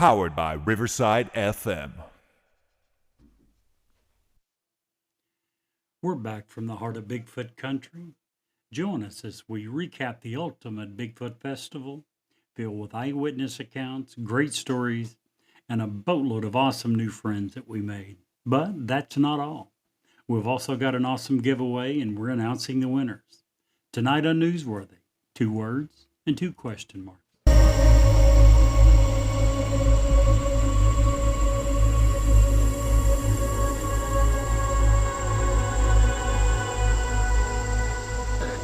Powered by Riverside FM. We're back from the heart of Bigfoot country. Join us as we recap the ultimate Bigfoot Festival, filled with eyewitness accounts, great stories, and a boatload of awesome new friends that we made. But that's not all. We've also got an awesome giveaway, and we're announcing the winners. Tonight on Newsworthy, 2 words and 2 question marks.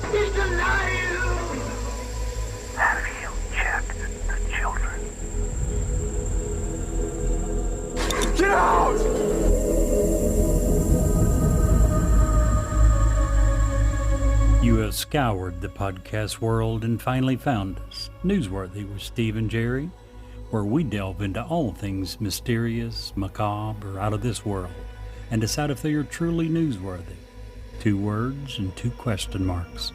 He's alive! Have you checked the children? Get out! You have scoured the podcast world and finally found us, Newsworthy with Steve and Jerry, where we delve into all things mysterious, macabre, or out of this world, and decide if they are truly newsworthy. 2 words and 2 question marks.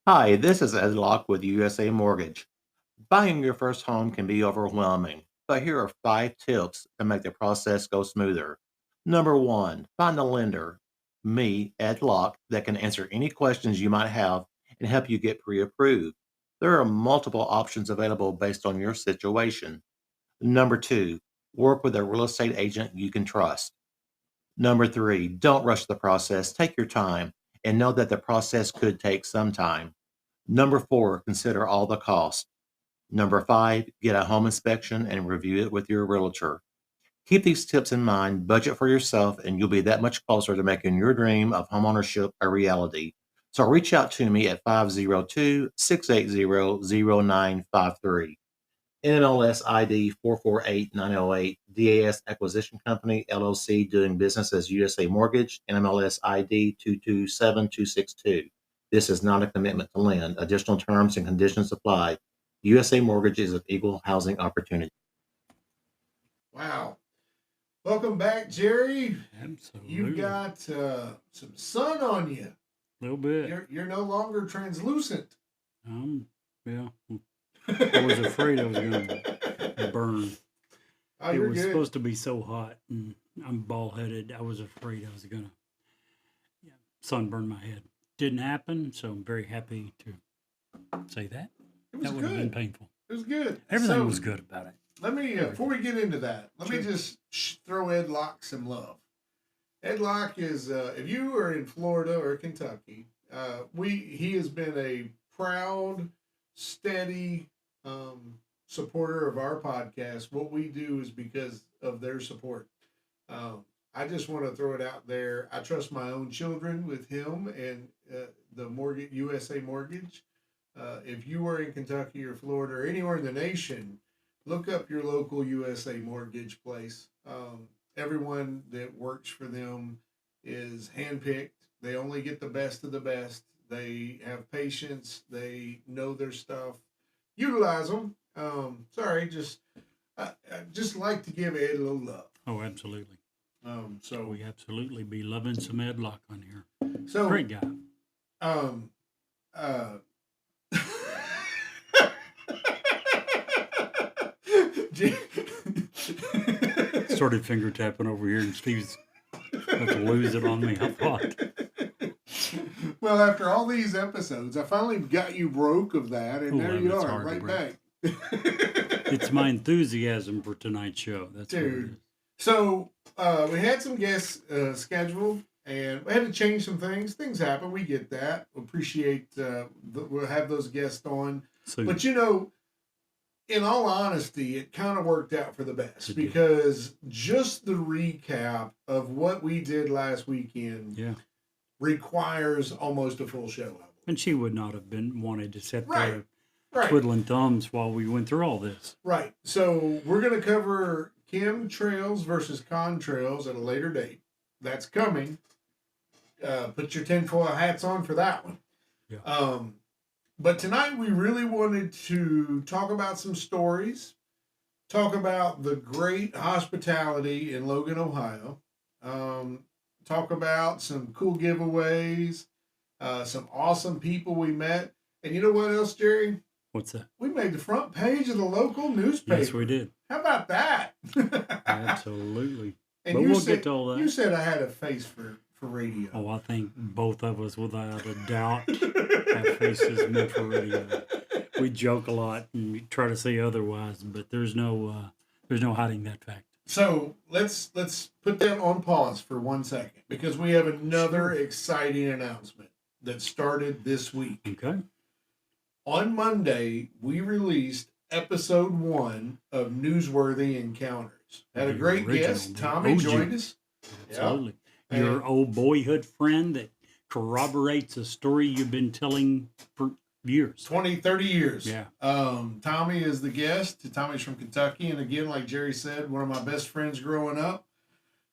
Hi, this is Ed Locke with USA Mortgage. Buying your first home can be overwhelming, but here are 5 tips to make the process go smoother. Number 1, find a lender, me, Ed Locke, that can answer any questions you might have and help you get pre-approved. There are multiple options available based on your situation. Number 2, work with a real estate agent you can trust. Number 3, don't rush the process. Take your time and know that the process could take some time. Number 4, consider all the costs. Number 5, get a home inspection and review it with your realtor. Keep these tips in mind, budget for yourself, and you'll be that much closer to making your dream of homeownership a reality. So reach out to me at 502-680-0953. NMLS ID 448908, DAS Acquisition Company, LLC, doing business as USA Mortgage, NMLS ID 227262. This is not a commitment to lend. Additional terms and conditions apply. USA Mortgage is an equal housing opportunity. Wow. Welcome back, Jerry. Absolutely. You've got some sun on you. A little bit. You're no longer translucent. Yeah. I was afraid I was going to burn. Oh, It you're was good. supposed to be so hot, and I'm bald-headed. I was afraid I was going to sunburn my head. Didn't happen, so I'm very happy to say that. It was That would have been good. painful. It was good. Everything So, was good about it. Let me, before we get into that, let me just throw Ed Locke some love. Ed Locke is, if you are in Florida or Kentucky, he has been a proud, steady supporter of our podcast. What we do is because of their support. I just want to throw it out there. I trust my own children with him and the mortgage, USA Mortgage. If you are in Kentucky or Florida or anywhere in the nation, look up your local USA Mortgage place. Everyone that works for them is handpicked. They only get the best of the best. They have patience. They know their stuff. Utilize them. I just like to give Ed a little love. Oh, absolutely. So We absolutely be loving some Ed Locke on here. so Great guy. Started finger tapping over here, and Steve's about to lose it on me. I thought. Well, after all these episodes, I finally got you broke of that, and there you it's are, hard to right break. back. It's my enthusiasm for tonight's show. That's what it Dude. is. So we had some guests scheduled, and we had to change some things. Things happen. We get that. We appreciate we'll have those guests on. So, But in all honesty, it kind of worked out for the best It did. because just the recap of what we did last weekend yeah. requires almost a full show. And she would not have been wanted to sit Right. there Right. twiddling thumbs while we went through all this. Right. So we're going to cover chemtrails versus contrails at a later date. That's coming. Put your tinfoil hats on for that one. Yeah. But tonight we really wanted to talk about some stories, talk about the great hospitality in Logan, Ohio. Talk about some cool giveaways, some awesome people we met. And you know what else, Jerry? What's that? We made the front page of the local newspaper. Yes, we did. How about that? Absolutely. And But you we'll said, get to all that. You said I had a face for radio. Oh, I think both of us, without a doubt, have faces meant for radio. We joke a lot and we try to say otherwise, but there's no hiding that fact. So let's put that on pause for 1 second because we have another exciting announcement that started this week. Okay. On Monday, we released episode 1 of Newsworthy Encounters. Had a The great original, guest. the Tommy OG. joined us. Absolutely. Yeah. Your old boyhood friend that corroborates a story you've been telling for years. 20, 30 years. Yeah. Tommy is the guest. Tommy's from Kentucky. And again, like Jerry said, one of my best friends growing up.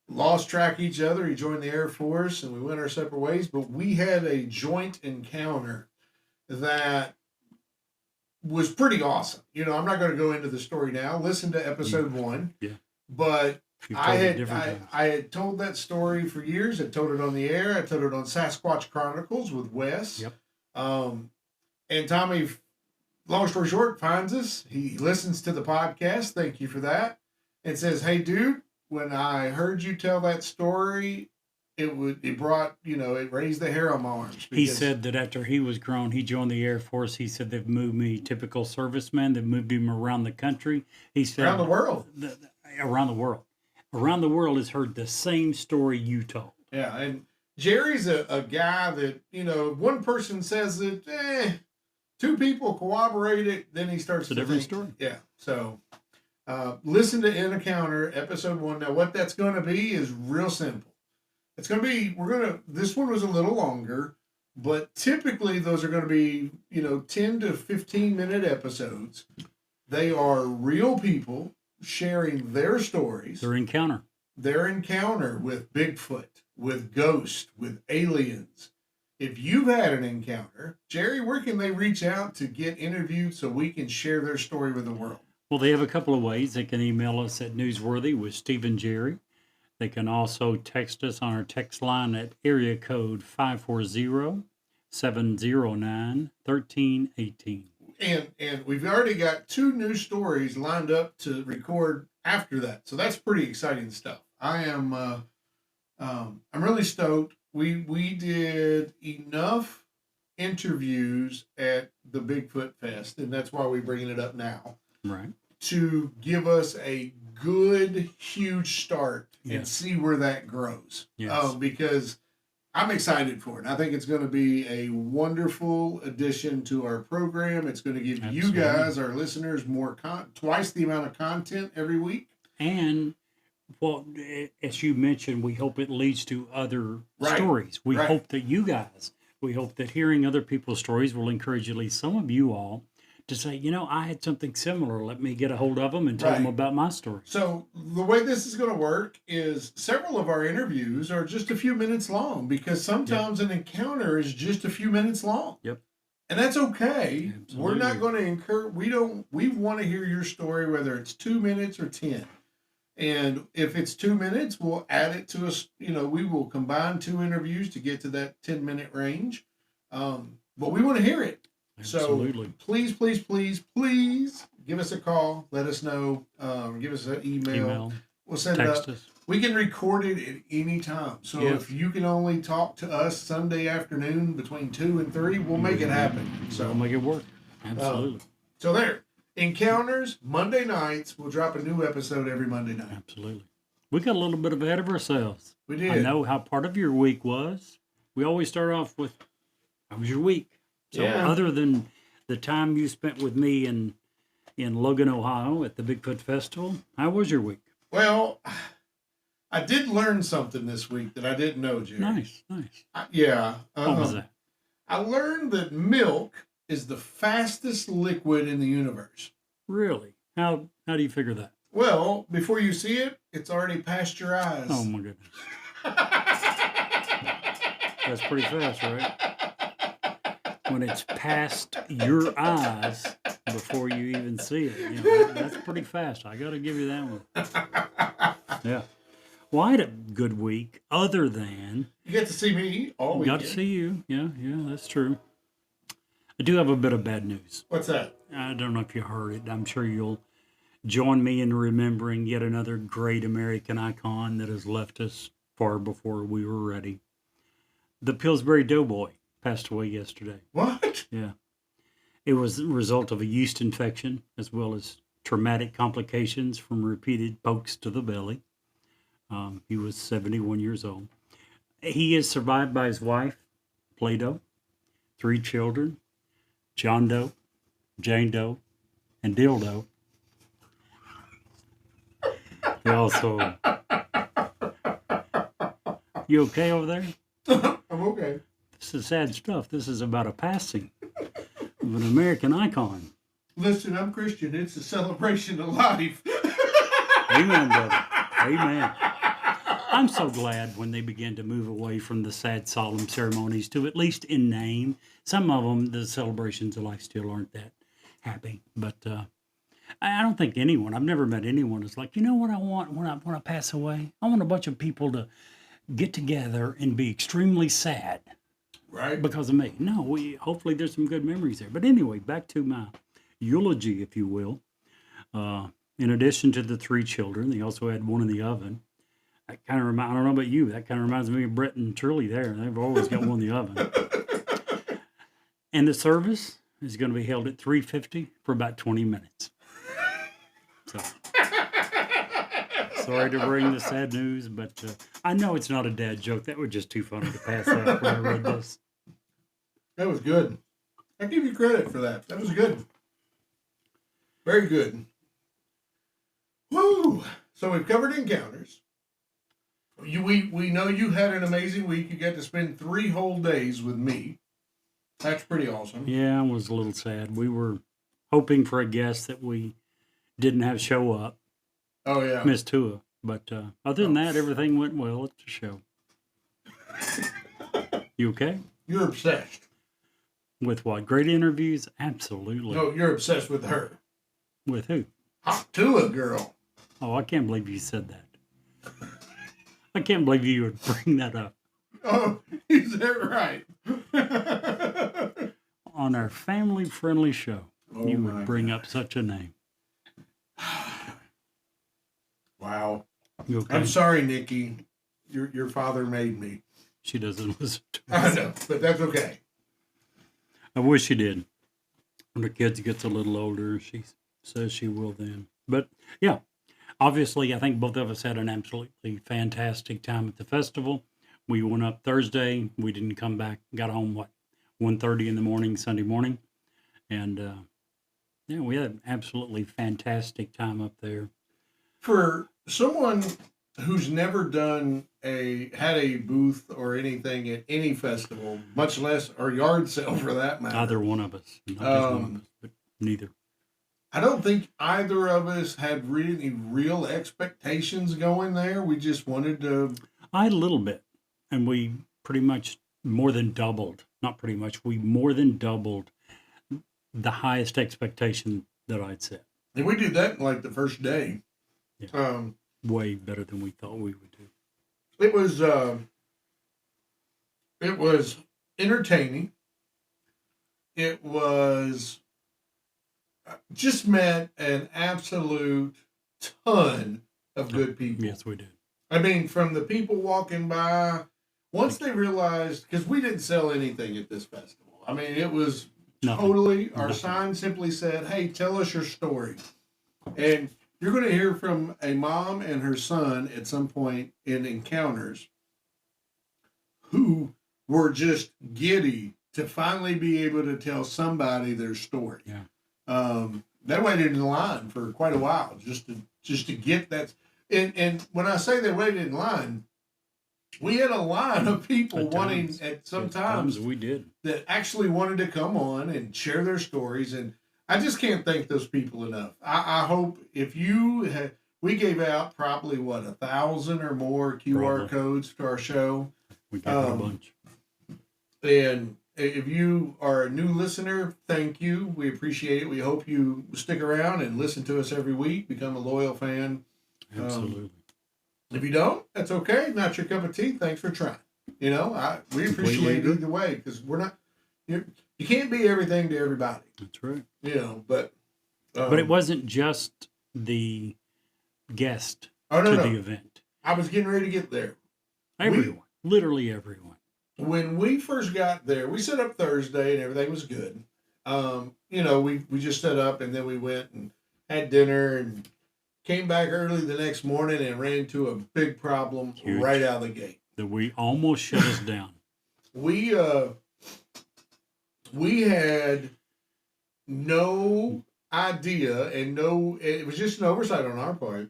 Lost track of each other. He joined the Air Force and we went our separate ways. But we had a joint encounter that was pretty awesome. You know, I'm not going to go into the story now. Listen to episode 1. Yeah. But You've I told it had different times. I had told that story for years. I told it on the air. I told it on Sasquatch Chronicles with Wes. Yep. And Tommy, long story short, finds us. He listens to the podcast. Thank you for that. And says, "Hey, dude, when I heard you tell that story, it raised the hair on my arms." He said that after he was grown, he joined the Air Force. He said they've moved me, typical serviceman. They've moved him around the country. He said around the world. Around the world. Around the world has heard the same story you told. Yeah, and Jerry's a guy that, one person says it, 2 people corroborate it, then he starts It's a to different think. story. Yeah, so listen to Encounter, episode 1. Now, what that's going to be is real simple. It's going to be, this one was a little longer, but typically those are going to be, 10 to 15 minute episodes. They are real people sharing their stories. Their encounter. Their encounter with Bigfoot, with ghosts, with aliens. If you've had an encounter, Jerry, where can they reach out to get interviewed so we can share their story with the world? Well, they have a couple of ways. They can email us at Newsworthy with Steve and Jerry. They can also text us on our text line at area code 540-709-1318. And we've already got 2 new stories lined up to record after that. So that's pretty exciting stuff. I'm really stoked. We did enough interviews at the Bigfoot Fest, and that's why we're bringing it up now, Right. to give us a good, huge start and Yes. see where that grows. Yes. Because I'm excited for it. I think it's going to be a wonderful addition to our program. It's going to give you Absolutely. guys, our listeners, more twice the amount of content every week. And, well, as you mentioned, we hope it leads to other Right. stories. We Right. hope that we hope that hearing other people's stories will encourage at least some of you all to say, I had something similar. Let me get a hold of them and tell them Right. about my story. So the way this is going to work is several of our interviews are just a few minutes long because sometimes an encounter is just a few minutes long. Yep. And that's okay. We're not Absolutely. going to we want to hear your story, whether it's 2 minutes or 10. And if it's 2 minutes, we'll add it to us. We will combine 2 interviews to get to that 10-minute range. But we want to hear it. Absolutely. So please, please, please, please give us a call. Let us know. Give us an email. We'll send text it up. us. We can record it at any time. So Yes. if you can only talk to us Sunday afternoon between 2 and 3, we'll make it happen. So So, make it work. Absolutely. so there. Encounters, Monday nights. We'll drop a new episode every Monday night. Absolutely. We got a little bit ahead of ourselves. We did. I know how part of your week was. We always start off with, how was your week? So Yeah. other than the time you spent with me in Logan, Ohio at the Bigfoot Festival, how was your week? Well, I did learn something this week that I didn't know, Jerry. Nice. Yeah. What was that? I learned that milk is the fastest liquid in the universe. Really? How do you figure that? Well, before you see it, it's already past your eyes. Oh my goodness. That's pretty fast, right? When it's past your eyes, before you even see it. That's pretty fast. I got to give you that one. Yeah. Well, I had a good week, other than You get to see me all weekend. got to see you. Yeah, that's true. I do have a bit of bad news. What's that? I don't know if you heard it. I'm sure you'll join me in remembering yet another great American icon that has left us far before we were ready. The Pillsbury Doughboy passed away yesterday. What? Yeah. It was the result of a yeast infection as well as traumatic complications from repeated pokes to the belly. He was 71 years old. He is survived by his wife, Play-Doh, 3 children, John Doe, Jane Doe, and Dildo. They also... You okay over there? I'm okay. This is sad stuff. This is about a passing of an American icon. Listen, I'm Christian. It's a celebration of life. Amen, brother. Amen. I'm so glad when they begin to move away from the sad, solemn ceremonies to, at least in name, some of them, the celebrations of life still aren't that happy. But I don't think anyone, I've never met anyone that's like, you know what I want when I pass away? I want a bunch of people to get together and be extremely sad. Right. Because of me. No, hopefully there's some good memories there. But anyway, back to my eulogy, if you will. In addition to the 3 children, they also had one in the oven. That kind of I don't know about you, that kind of reminds me of Brett and Shirley there. They've always got one in the oven. And the service is going to be held at 3:50 for about 20 minutes. So, sorry to bring the sad news, but I know it's not a dad joke. That was just too funny to pass up when I read this. That was good. I give you credit for that. That was good. Very good. Woo! So we've covered encounters. We know you had an amazing week. You got to spend 3 whole days with me. That's pretty awesome. Yeah, I was a little sad. We were hoping for a guest that we didn't have show up. Oh, yeah. Miss Tua. But other than that, everything went well at the show. You okay? You're obsessed. With what? Great interviews? Absolutely. No, you're obsessed with her. With who? Hot Tua girl. Oh, I can't believe you said that. I can't believe you would bring that up. Oh, is that right? On our family-friendly show, Oh, you my would bring God. up such a name. Wow. You okay? I'm sorry, Nikki. Your father made me. She doesn't listen to I us. know, but that's okay. I wish she did. When the kids gets a little older, she says she will then. But yeah, obviously, I think both of us had an absolutely fantastic time at the festival. We went up Thursday. We didn't come back. Got home, 1:30 in the morning, Sunday morning. And yeah, we had an absolutely fantastic time up there. For someone who's never had a booth or anything at any festival, much less or yard sale for that matter. Either one of us. Not just one of us, but neither. I don't think either of us had really real expectations going there. We just wanted to. I had a little bit, and we pretty much more than doubled. Not pretty much. We more than doubled the highest expectation that I'd set. And we did that in like the first day. Yeah. Way better than we thought we would do. It was entertaining. It was just met an absolute ton of good people. Yes, we did. I mean, from the people walking by, once they realized, because we didn't sell anything at this festival. I mean, it was Nothing. totally, our Nothing. sign simply said, hey, tell us your story. And you're going to hear from a mom and her son at some point in encounters who were just giddy to finally be able to tell somebody their story. Yeah. They waited in line for quite a while just to get that. And when I say they waited in line, we had a line of people wanting at sometimes we did. that actually wanted to come on and share their stories. And I just can't thank those people enough. I hope if we gave out probably 1,000 or more QR Probably. codes to our show. We got a bunch. And if you are a new listener, thank you. We appreciate it. We hope you stick around and listen to us every week. Become a loyal fan. Absolutely. If you don't, that's okay. Not your cup of tea. Thanks for trying. You know, we appreciate it either way, because we're not. You can't be everything to everybody. That's right. You know, but it wasn't just the guest to the event. I was getting ready to get there. Everyone, literally everyone. When we first got there, we set up Thursday and everything was good. You know, we just set up and then we went and had dinner and came back early the next morning and ran into a big problem right out of the gate. That we almost shut us down. We had no idea and it was just an oversight on our part.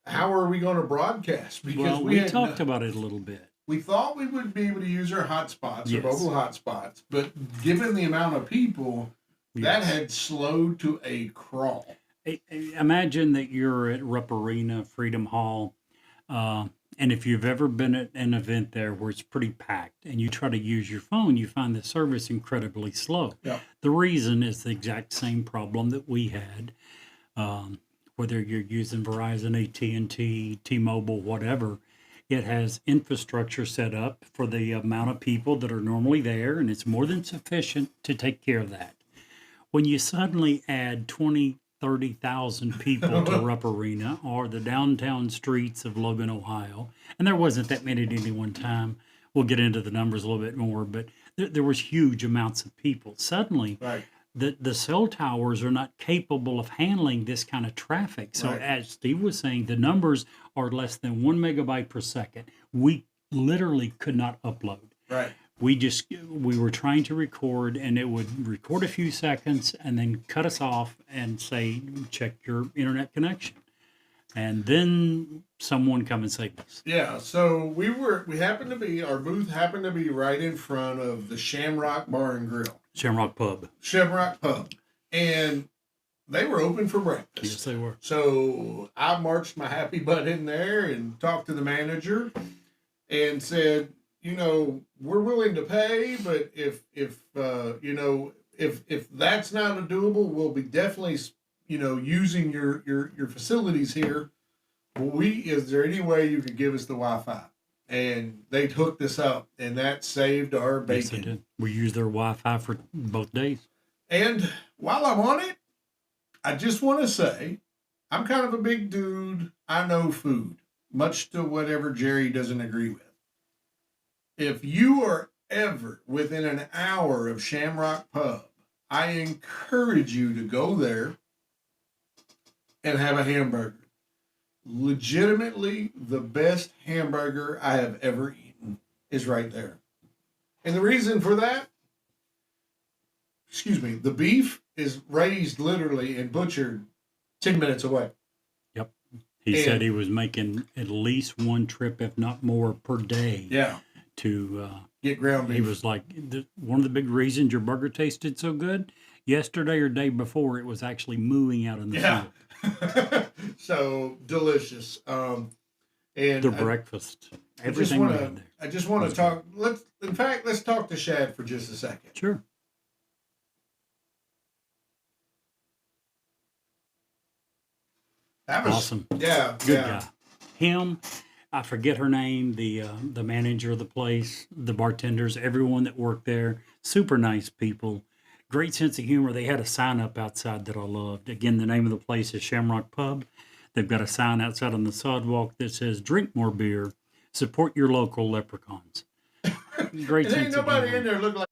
How are we going to broadcast? Because we talked about it a little bit. We thought we would be able to use our hotspots, yes, our mobile hotspots, but given the amount of people, yes, that had slowed to a crawl. Imagine that you're at Rupp Arena, Freedom Hall, and if you've ever been at an event there where it's pretty packed and you try to use your phone, you find the service incredibly slow. Yeah. The reason is the exact same problem that we had, whether you're using Verizon, AT&T, T-Mobile, whatever. It has infrastructure set up for the amount of people that are normally there, and it's more than sufficient to take care of that. When you suddenly add 20, 30,000 people to Rupp Arena or the downtown streets of Logan, Ohio, and there wasn't that many at any one time. We'll get into the numbers a little bit more, but there was huge amounts of people. Suddenly, right, the cell towers are not capable of handling this kind of traffic. So right, as Steve was saying, the numbers are less than 1 megabyte per second. We literally could not upload. Right. We were trying to record, and it would record a few seconds and then cut us off and say, check your internet connection. And then someone come and save us. Yeah, so our booth happened to be right in front of the Shamrock Bar and Grill. Shamrock Pub. And they were open for breakfast. Yes, they were. So I marched my happy butt in there and talked to the manager and said, you know, we're willing to pay, but if that's not doable, we'll be definitely, you know, using your facilities here. Is there any way you could give us the Wi-Fi? And they hooked us up, and that saved our bacon. Yes, they did. We used their Wi-Fi for both days. And while I'm on it, I just want to say, I'm kind of a big dude. I know food, much to whatever Jerry doesn't agree with. If you are ever within an hour of Shamrock Pub, I encourage you to go there and have a hamburger. Legitimately, the best hamburger I have ever eaten is right there. And the reason for that, the beef is raised literally and butchered 10 minutes away. Yep. He said he was making at least one trip, if not more, per day. Yeah. To get ground beef. He was like, one of the big reasons your burger tasted so good, yesterday or day before, it was actually moving out in the field. So delicious. And the breakfast. Everything we had there. I just want to talk. Let's talk to Shad for just a second. Sure. That was awesome. Yeah. Good guy. Him, I forget her name, the manager of the place, the bartenders, everyone that worked there, super nice people. Great sense of humor. They had a sign up outside that I loved. Again, the name of the place is Shamrock Pub. They've got a sign outside on the sidewalk that says, drink more beer, support your local leprechauns. Great sense ain't nobody of humor. in there look like.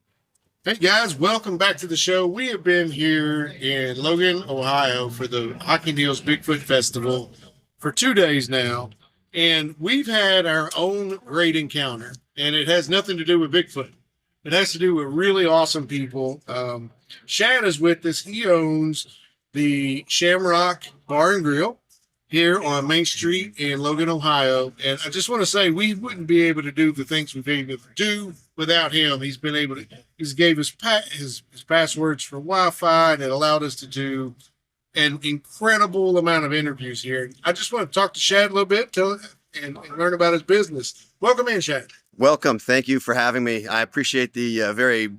Hey guys, welcome back to the show. We have been here in Logan, Ohio for the Hocking Hills Bigfoot Festival for 2 days now. And we've had our own great encounter, and it has nothing to do with Bigfoot. It has to do with really awesome people. Shad is with us. He owns the Shamrock Bar and Grill here on Main Street in Logan, Ohio. And I just want to say we wouldn't be able to do the things we've been able to do without him. He's been able to, he's gave us his passwords for Wi-Fi, and it allowed us to do an incredible amount of interviews here. I just want to talk to Shad a little bit and learn about his business. Welcome in, Shad. Welcome. Thank you for having me. I appreciate the very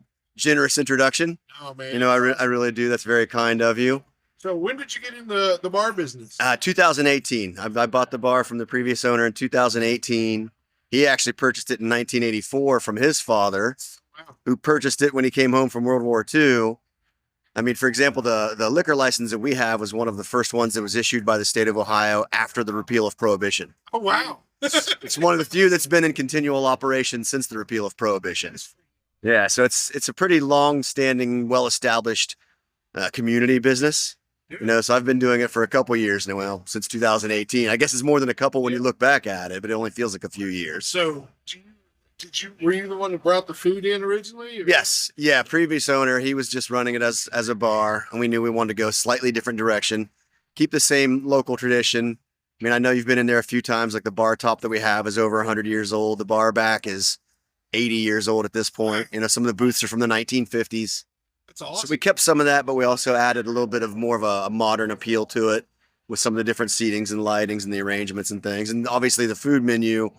generous introduction. Oh man. You know, I really do. That's very kind of you. So when did you get in the bar business? 2018. I bought the bar from the previous owner in 2018. He actually purchased it in 1984 from his father, Wow. who purchased it when he came home from World War II. I mean, for example, the liquor license that we have was one of the first ones that was issued by the state of Ohio after the repeal of Prohibition. Oh wow. It's one of the few that's been in continual operation since the repeal of Prohibition. Yeah, so it's a pretty long-standing, well-established community business. You know, so I've been doing it for a couple years now, well, since 2018. I guess it's more than a couple when you look back at it, but it only feels like a few years. So were you the one that brought the food in originally? Or? Yes. Yeah. Previous owner, he was just running it as a bar, and we knew we wanted to go a slightly different direction, keep the same local tradition. I mean, I know you've been in there a few times, like the bar top that we have is over 100 years old. The bar back is 80 years old at this point. You know, some of the booths are from the 1950s. That's awesome. So we kept some of that, but we also added a little bit of more of a modern appeal to it with some of the different seatings and lightings and the arrangements and things. And obviously the food menu.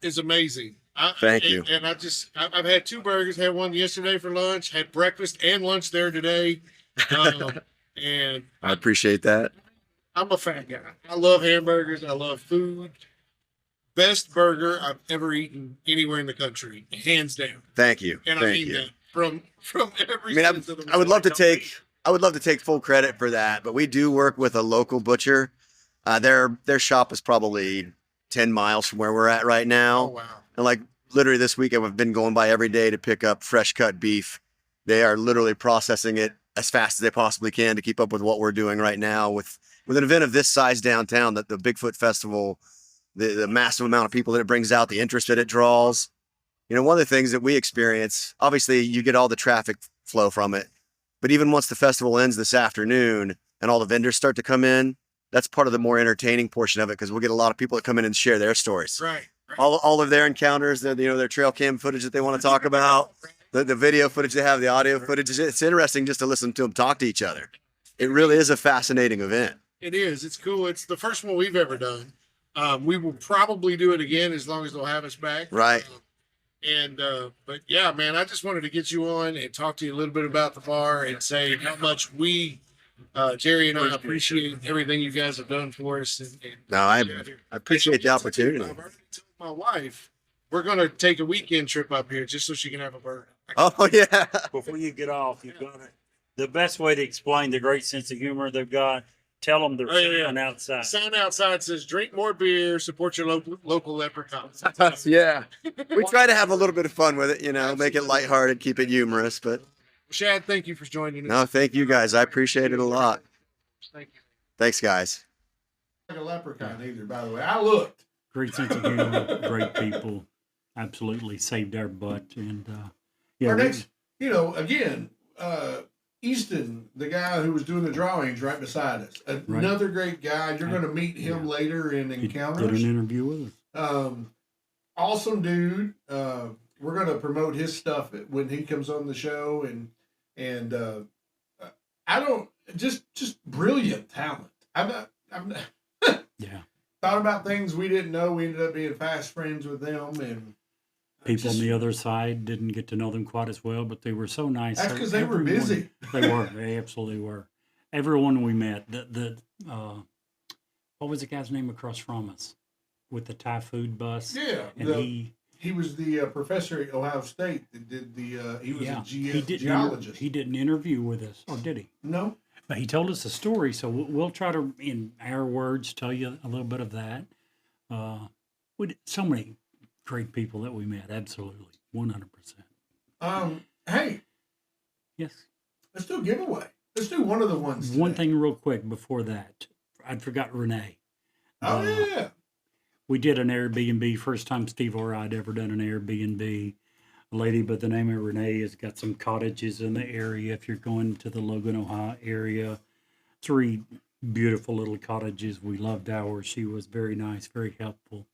Is amazing. Thank you. And I've had 2 burgers, had one yesterday for lunch, had breakfast and lunch there today. And I appreciate that. I'm a fat guy. I love hamburgers. I love food. Best burger I've ever eaten anywhere in the country, hands down. Thank you. And Thank I mean you. that from every. I mean, sense of the I would word. love to take full credit for that, but we do work with a local butcher. Their shop is probably 10 miles from where we're at right now. Oh wow. And like literally this week, I've been going by every day to pick up fresh cut beef. They are literally processing it as fast as they possibly can to keep up with what we're doing right now with an event of this size downtown, that the Bigfoot Festival, the massive amount of people that it brings out, the interest that it draws. You know, one of the things that we experience, obviously you get all the traffic flow from it, but even once the festival ends this afternoon and all the vendors start to come in, that's part of the more entertaining portion of it, because we'll get a lot of people that come in and share their stories. Right. All of their encounters, their trail cam footage that they want to talk about, the video footage they have, the audio footage. It's interesting just to listen to them talk to each other. It really is a fascinating event. It is. It's cool. It's the first one we've ever done. We will probably do it again as long as they'll have us back. Right. But yeah, man, I just wanted to get you on and talk to you a little bit about the bar and say how much we, Jerry and I, appreciate everything you guys have done for us. No, I appreciate the opportunity. I've already told my wife we're going to take a weekend trip up here just so she can have a burger. Oh yeah. Before you get off, you've got it. The best way to explain the great sense of humor they've got, tell them they're sign outside. The sign outside says, drink more beer, support your local leprechauns. Yeah. We try to have a little bit of fun with it, make it lighthearted, keep it humorous, but. Shad, thank you for joining us. No, thank you guys. I appreciate it a lot. Thank you. Thanks, guys. Like a leprechaun either, by the way. I looked. Great sense of humor, great people. Absolutely saved our butt. And Our next, again, Easton, the guy who was doing the drawings right beside us, another great guy. You're going to meet him later in Encounters. Did an interview with us. Awesome dude. We're going to promote his stuff when he comes on the show, and I don't just brilliant talent. I'm not Yeah. Thought about things we didn't know. We ended up being fast friends with them, and people on the other side didn't get to know them quite as well, but they were so nice. That's because they were busy. They were. They absolutely were. Everyone we met, what was the guy's name across from us with the Thai food bus? Yeah, and he was the professor at Ohio State that did the. He was a geologist. He didn't interview with us, or did he? No. But he told us a story, so we'll try to, in our words, tell you a little bit of that. So many great people that we met, absolutely, 100%. Hey. Yes. Let's do a giveaway. Let's do one of the ones. One thing real quick before that, I'd forgot Renee. Oh yeah. We did an Airbnb, first time Steve or I'd ever done an Airbnb. A lady by the name of Renee has got some cottages in the area. If you're going to the Logan, Ohio area, 3 beautiful little cottages. We loved ours. She was very nice, very helpful.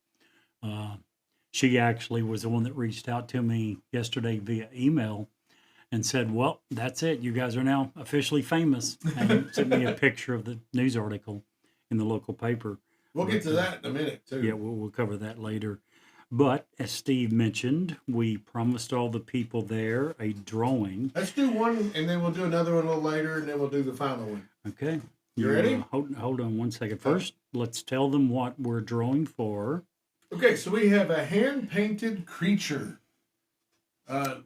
She actually was the one that reached out to me yesterday via email and said, well, that's it. You guys are now officially famous. And sent me a picture of the news article in the local paper. We'll get to that in a minute, too. Yeah, we'll cover that later. But as Steve mentioned, we promised all the people there a drawing. Let's do one, and then we'll do another one a little later, and then we'll do the final one. Okay. You ready? Hold on one second. First, let's tell them what we're drawing for. Okay, so we have a hand-painted creature.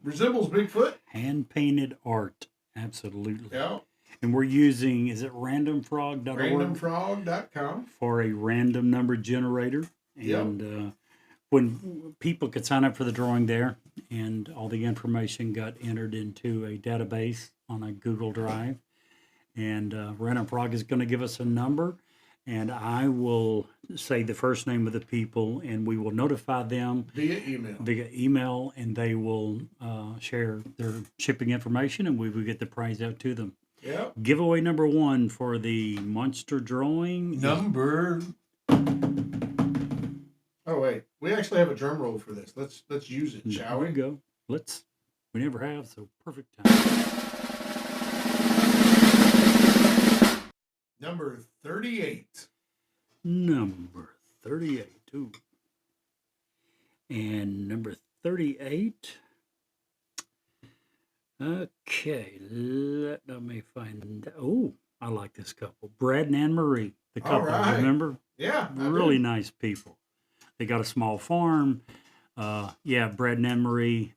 Resembles Bigfoot. Hand-painted art. Absolutely. Yeah. And we're using, is it randomfrog.org? Randomfrog.com. For a random number generator. And when people could sign up for the drawing there, and all the information got entered into a database on a Google Drive. And Random Frog is going to give us a number, and I will say the first name of the people, and we will notify them Via email, and they will share their shipping information, and we will get the prize out to them. Yep. Giveaway number 1 for the monster drawing. Number. Oh wait, we actually have a drum roll for this. Let's use it, shall we? There we go. We never have, so perfect time. Number 38. Number 38. Ooh. And number 38. Okay, let me find. Oh, I like this couple. Brad and Anne Marie. The couple, right. remember? Yeah. Really nice people. They got a small farm. Brad and Anne Marie.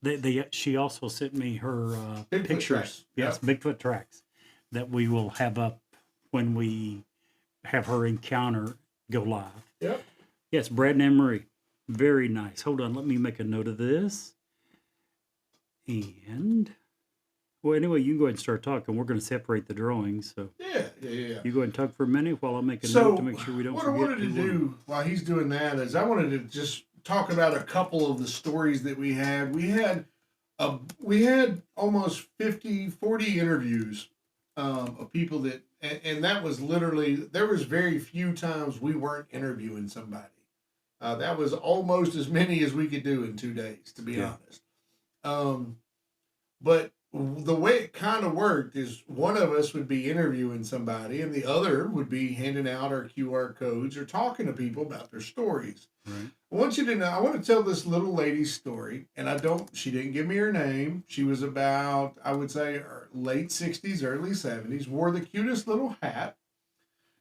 She also sent me her Bigfoot pictures. tracks. Yes, Bigfoot tracks that we will have up when we have her encounter go live. Yep. Yes, Brad and Anne Marie. Very nice. Hold on, let me make a note of this. And, well, anyway, you can go ahead and start talking. We're going to separate the drawings. So Yeah. you go ahead and talk for a minute while I make a note to make sure we don't what forget. I wanted to do while he's doing that is I wanted to just talk about a couple of the stories that we had. We had almost 40 interviews of people that, and that was literally, there was very few times we weren't interviewing somebody. That was almost as many as we could do in 2 days, to be honest. But the way it kind of worked is one of us would be interviewing somebody and the other would be handing out our QR codes or talking to people about their stories. Right. I want you to know, I want to tell this little lady's story, and she didn't give me her name. She was about, I would say, late 60s, early 70s, wore the cutest little hat,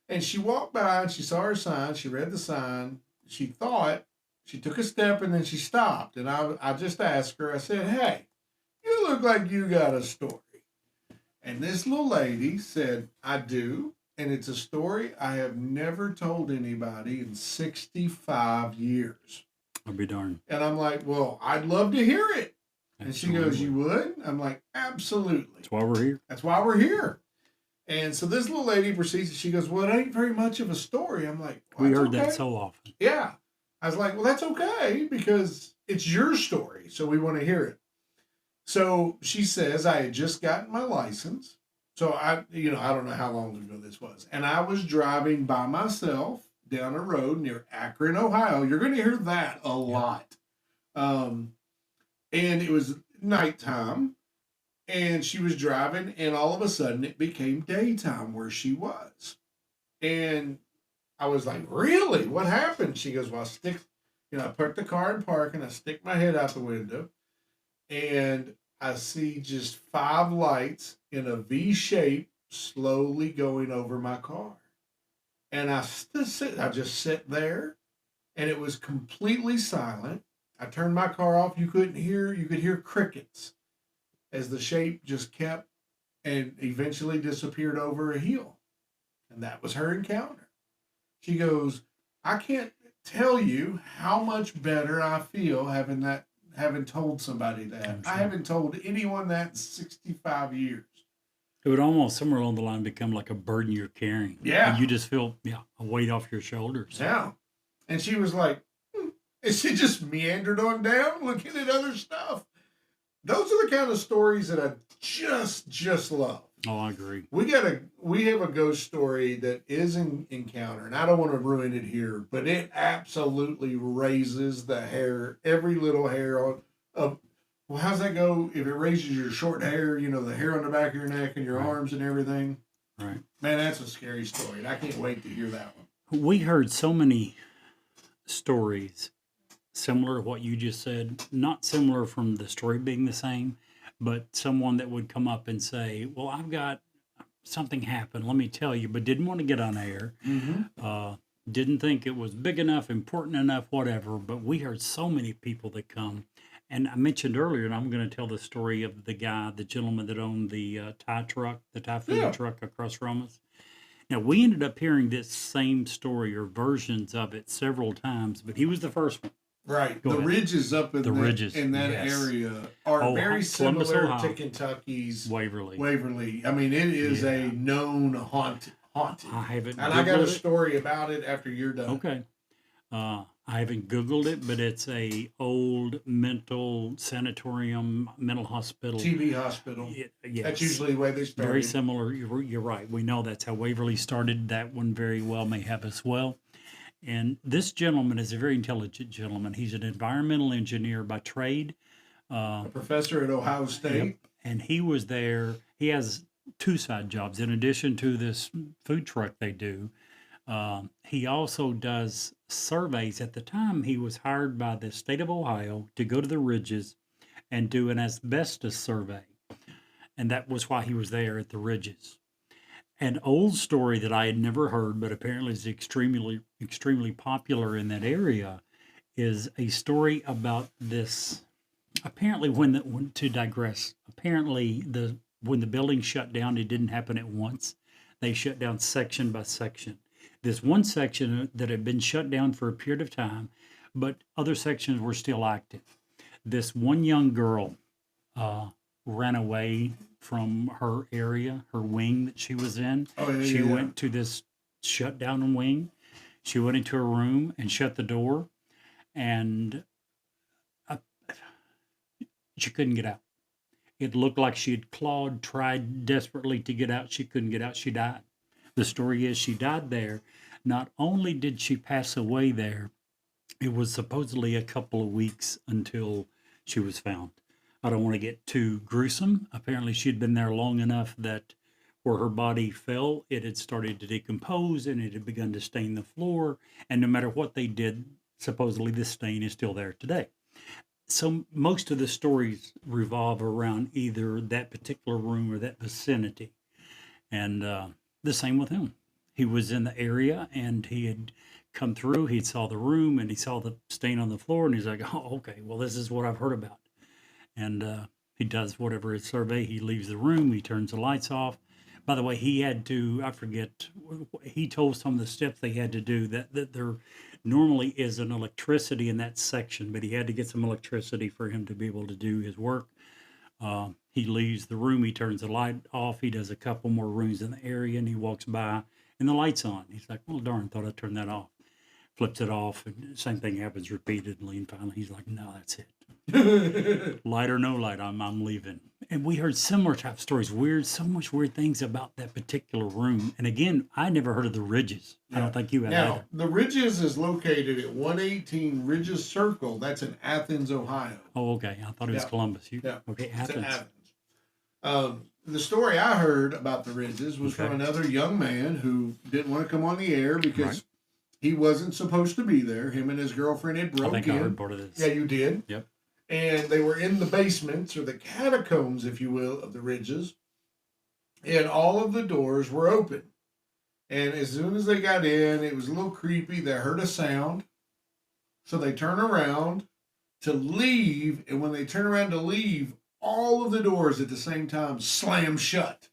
and she walked by and she saw her sign. She read the sign. She took a step, and then she stopped, and I just asked her, I said, "Hey, you look like you got a story." And this little lady said, "I do. And it's a story I have never told anybody in 65 years. I'll be darned. And I'm like, "Well, I'd love to hear it." And she goes, Absolutely. "You would?" I'm like, "Absolutely. That's why we're here. That's why we're here." And so this little lady proceeds, she goes, "Well, it ain't very much of a story." I'm like, "Well, We that's heard that okay." so often. Yeah. I was like, "Well, that's okay because it's your story. So we want to hear it." So she says, "I had just gotten my license." So I don't know how long ago this was. And I was driving by myself down a road near Akron, Ohio. You're going to hear that a lot. And it was nighttime. And she was driving, and all of a sudden it became daytime where she was. And I was like, "Really? What happened?" She goes, "Well, I put the car in park, and I stick my head out the window, and I see just 5 lights in a V shape slowly going over my car." And I just sit there, and it was completely silent. I turned my car off. You could hear crickets as the shape just kept and eventually disappeared over a hill. And that was her encounter. She goes, "I can't tell you how much better I feel having told somebody that. I haven't told anyone that in 65 years. It would almost somewhere along the line become like a burden you're carrying. Yeah. And you just feel a weight off your shoulders. Yeah. And she was like, and she just meandered on down looking at other stuff. Those are the kind of stories that I just love. Oh, I agree. We have a ghost story that is an encounter, and I don't want to ruin it here, but it absolutely raises the hair, every little hair of. Well, how's that go? If it raises your short hair, the hair on the back of your neck and your arms and everything. Right. Man, that's a scary story, and I can't wait to hear that one. We heard so many stories similar to what you just said. Not similar from the story being the same, but someone that would come up and say, "Well, I've got something happen. Let me tell you," but didn't want to get on air. Didn't think it was big enough, important enough, whatever. But we heard so many people that come. And I mentioned earlier, and I'm going to tell the story of the gentleman that owned the Thai food truck across from us. Now, we ended up hearing this same story or versions of it several times, but he was the first one. Right. Go The ahead. ridges up in Ridges, in that yes. area are very Columbus, similar Ohio. to Kentucky's Waverly. Waverly. I mean, it is a known haunted. I haven't And I got a Googled it. story about it after you're done. Okay. I haven't Googled it, but it's a old mental sanatorium, mental hospital. TB hospital. Yes. That's usually the way they started. Very similar. You're right. We know that's how Waverly started. That one very well may have as well. And this gentleman is a very intelligent gentleman. He's an environmental engineer by trade. A professor at Ohio State. Yep. And he was there. He has two side jobs in addition to this food truck they do. He also does surveys. At the time, he was hired by the state of Ohio to go to the ridges and do an asbestos survey. And that was why he was there at the ridges. An old story that I had never heard, but apparently is extremely popular in that area, is a story about this. Apparently, when the building shut down, it didn't happen at once. They shut down section by section. This one section that had been shut down for a period of time, but other sections were still active. This one young girl ran away from her area, her wing that she was in. She went to this shut down wing. She went into her room and shut the door, and she couldn't get out. It looked like she had tried desperately to get out. She couldn't get out. She died. The story is she died there. Not only did she pass away there, it was supposedly a couple of weeks until she was found. I don't want to get too gruesome. Apparently she'd been there long enough that where her body fell, it had started to decompose and it had begun to stain the floor. And no matter what they did, supposedly the stain is still there today. So most of the stories revolve around either that particular room or that vicinity. And the same with him. He was in the area and he had come through. He saw the room and he saw the stain on the floor. And he's like, "Oh, okay, well, this is what I've heard about." And he does whatever his survey. He leaves the room. He turns the lights off. By the way, he had to, I forget, he told some of the steps they had to do that there normally is an electricity in that section, but he had to get some electricity for him to be able to do his work. He leaves the room. He turns the light off. He does a couple more rooms in the area and he walks by and the light's on. He's like, "Well, darn, thought I'd turn that off." Flips it off and same thing happens repeatedly. And finally he's like, "No, that's it." Light or no light, I'm leaving. And we heard similar type stories, so much weird things about that particular room. And again, I never heard of the Ridges. I don't think you had Now, either. the Ridges is located at 118 Ridges Circle. That's in Athens, Ohio. Oh, okay. I thought it was Yeah. Columbus. Yeah. Okay, It's in Athens. Athens. The story I heard about the Ridges was Okay. from another young man who didn't want to come on the air because Right. he wasn't supposed to be there. Him and his girlfriend had I broke think in. I heard part of this. Yeah, you did. Yep. And they were in the basements or the catacombs, if you will, of the Ridges. And all of the doors were open. And as soon as they got in, it was a little creepy. They heard a sound. So they turn around to leave. And when they turn around to leave, all of the doors at the same time slam shut.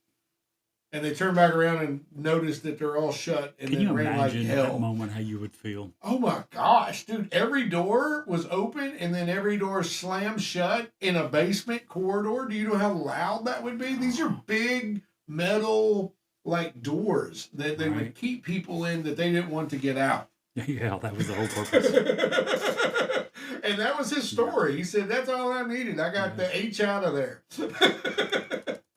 And they turn back around and notice that they're all shut and Can then you ran like imagine at that hell. moment how you would feel? Oh my gosh, dude. Every door was open and then every door slammed shut in a basement corridor. Do you know how loud that would be? These are big metal like doors that they would Right. keep people in that they didn't want to get out. Yeah, that was the whole purpose. And that was his story. He said, "That's all I needed. I got the H out of there."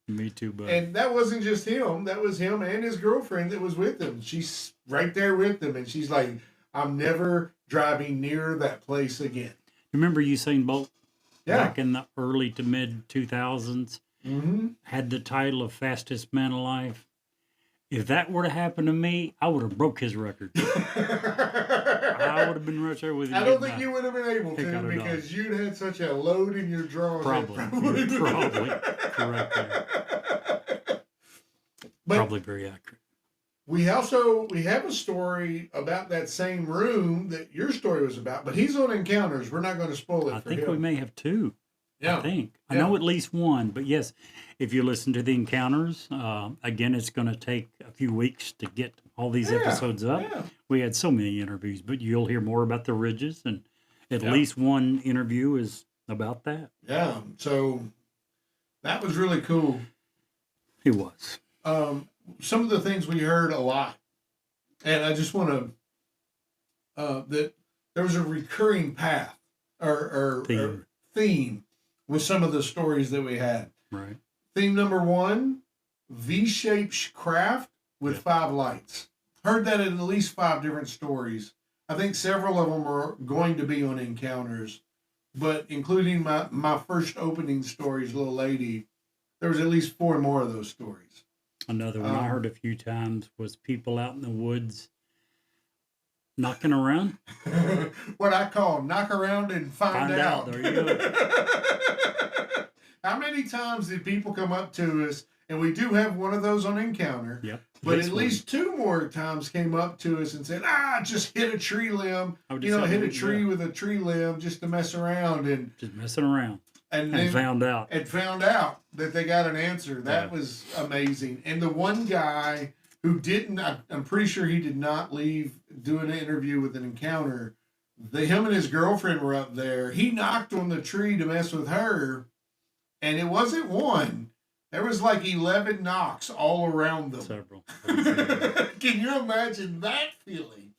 Me too, bud. And that wasn't just him. That was him and his girlfriend that was with him. She's right there with them. And she's like, "I'm never driving near that place again." Remember Usain Bolt? Yeah. Back in the early to mid 2000s, had the title of fastest man alive. If that were to happen to me, I would have broke his record. I would have have been right there with you. I don't think you would have been able Pick out to a dog. because you'd had such a load in your drawers. Probably. You're probably correct there. But Probably very accurate. we have a story about that same room that your story was about, but he's on Encounters. We're not going to spoil it I for think him. we may have two. Yeah. I think. I Yeah. know at least one, but yes, if you listen to the Encounters, again, it's going to take a few weeks to get all these episodes up. Yeah. We had so many interviews, but you'll hear more about the ridges, and at least one interview is about that. Yeah. So that was really cool. It was. Some of the things we heard a lot, and I just want to that there was a recurring path or theme with some of the stories that we had. Right. Theme number 1, V-shaped craft with 5 lights. Heard that in at least 5 different stories. I think several of them are going to be on Encounters, but including my first opening stories, Little Lady, there was at least 4 more of those stories. Another one I heard a few times was people out in the woods knocking around. What I call knock around and find out. There you go. How many times did people come up to us, and we do have one of those on Encounter, Yep. but This at one. least 2 more times came up to us and said, just hit a tree limb, Oh, just hit a something, tree yeah. with a tree limb just to mess around, and Just messing around. then And found out. and found out that they got an answer. That was amazing. And the one guy who didn't, I'm pretty sure he did not leave doing an interview with an Encounter. Him and his girlfriend were up there. He knocked on the tree to mess with her, and it wasn't one. There was like 11 knocks all around them. Several. Can you imagine that feeling?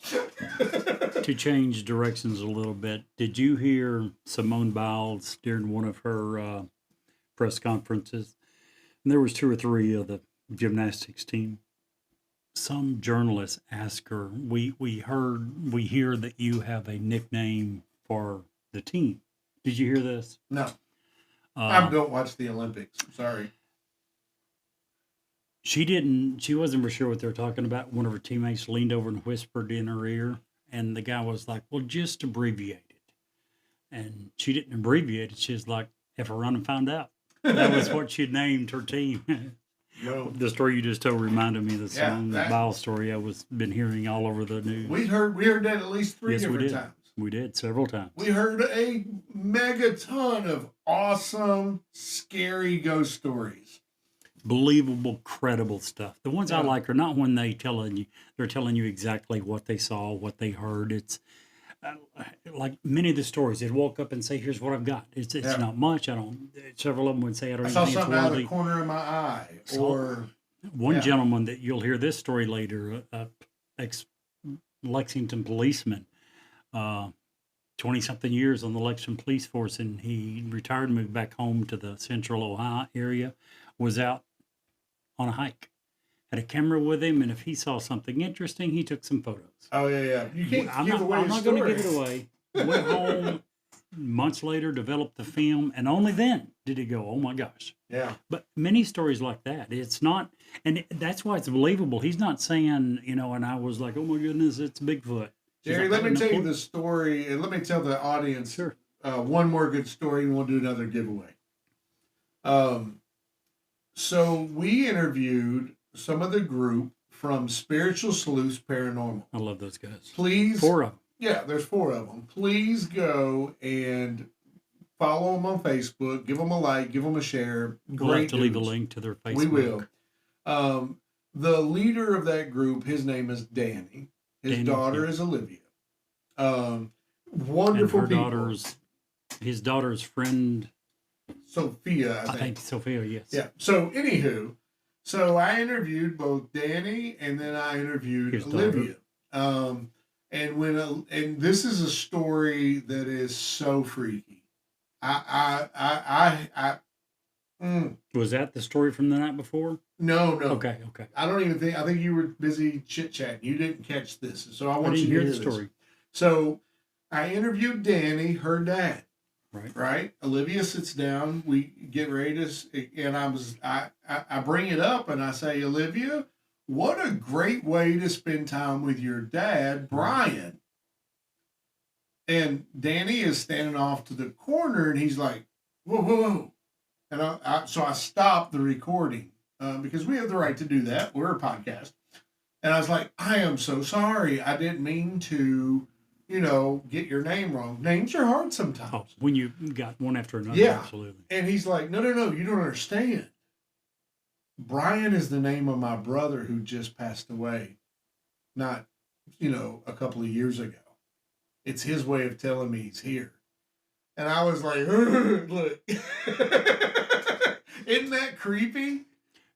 To change directions a little bit, did you hear Simone Biles during one of her press conferences? And there was 2 or 3 of the gymnastics team. Some journalists asked her, we hear that you have a nickname for the team. Did you hear this? No. I don't watch the Olympics. I'm sorry. She wasn't for sure what they were talking about. One of her teammates leaned over and whispered in her ear, and the guy was like, well, just abbreviate it. And she didn't abbreviate it. She was like, if I run and found out. That was what she named her team. No. The story you just told reminded me of the Simone that- Biles story I was been hearing all over the news. We heard that at least 3 Yes, we different did. times. We did several times. We heard a mega ton of awesome, scary ghost stories. Believable, credible stuff. The ones I Yeah. like are not when they're telling you exactly what they saw, what they heard. It's like many of the stories. They'd walk up and say, "Here's what I've got." It's Yeah. not much. Several of them would say, "I don't I even saw think it's something out of the worthy." corner of my eye. So- Or, One yeah. gentleman that you'll hear this story later, ex-Lexington policeman, 20-something years on the Lexington police force, and he retired and moved back home to the central Ohio area, was out on a hike, had a camera with him, and if he saw something interesting, he took some photos. oh, yeah. You can't I'm give away not the going story. to give it away. Went home months later, developed the film, and only then did he go, oh my gosh. Yeah. But many stories like that, it's not, and that's why it's believable. He's not saying, and I was like, oh my goodness, it's Bigfoot. He's Jerry, like, let me "I tell you don't know." the story, and let me tell the audience Sure. one more good story, and we'll do another giveaway. So we interviewed some of the group from Spiritual Sleuths Paranormal. I love those guys. Please, 4 of them. yeah, there's 4 of them. Please go and follow them on Facebook. Give them a like. Give them a share. We'll have to leave a dudes. link to their Facebook. We will. The leader of that group, his name is Danny. His Danny, daughter yeah. is Olivia. And Wonderful her people. his daughter's friend, Sophia, I think Sophia, yes. Yeah. So, anywho, so I interviewed both Danny and then I interviewed His Olivia. And this is a story that is so freaky. Was that the story from the night before? No. Okay. I don't even think. I think you were busy chit chatting. You didn't catch this, so I I want didn't you hear to the this. story. So I interviewed Danny, her dad. Right. Right. Olivia sits down. We get ready to, and I bring it up and I say, Olivia, what a great way to spend time with your dad, Brian. And Danny is standing off to the corner, and he's like, "Whoa, whoa, whoa!" And so I stopped the recording because we have the right to do that. We're a podcast, and I was like, "I am so sorry. I didn't mean to, get your name wrong. Names are hard sometimes." Oh, when you got one after another, Yeah. absolutely. And he's like, "No, you don't understand. Brian is the name of my brother who just passed away, not, a couple of years ago. It's his way of telling me he's here." And I was like, "Look, isn't that creepy?"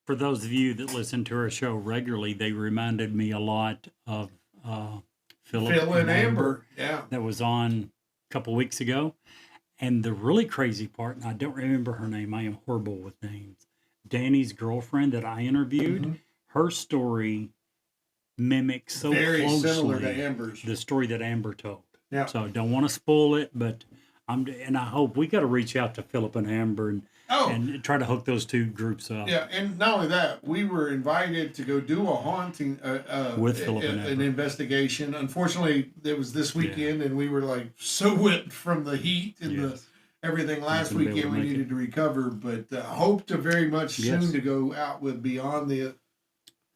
For those of you that listen to our show regularly, they reminded me a lot of Phil and Amber. Yeah. That was on a couple weeks ago. And the really crazy part, and I don't remember her name, I am horrible with names. Danny's girlfriend that I interviewed, her story mimics so Very similar closely to Amber's. the story that Amber told. Yeah. So I don't want to spoil it, but I hope we got to reach out to Philip and Amber and try to hook those two groups up. Yeah, and not only that, we were invited to go do a haunting with Philip and an Amber. investigation. Unfortunately, it was this weekend, and we were like so wet from the heat and the everything last Not gonna be able weekend. to We make needed to recover, but hope to very much soon Yes. to go out with Beyond the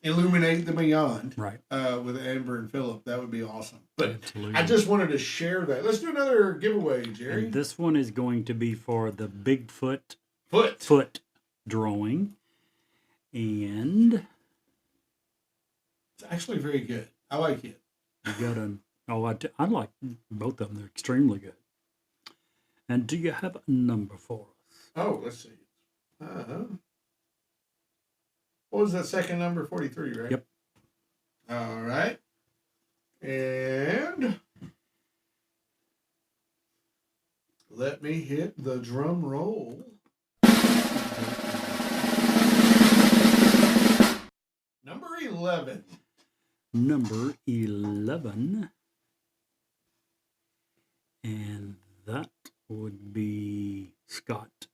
Illuminate the Beyond, Right. with Amber and Philip. That would be awesome. But Absolutely. I just wanted to share that. Let's do another giveaway, Jerry. And this one is going to be for the Bigfoot Foot. drawing. And It's actually very good. I like it. you got I like both of them. They're extremely good. And do you have a number for us? Oh, let's see. What was that second number? 43, right? Yep. All right. And let me hit the drum roll. Number 11. Number 11. And that would be Scott.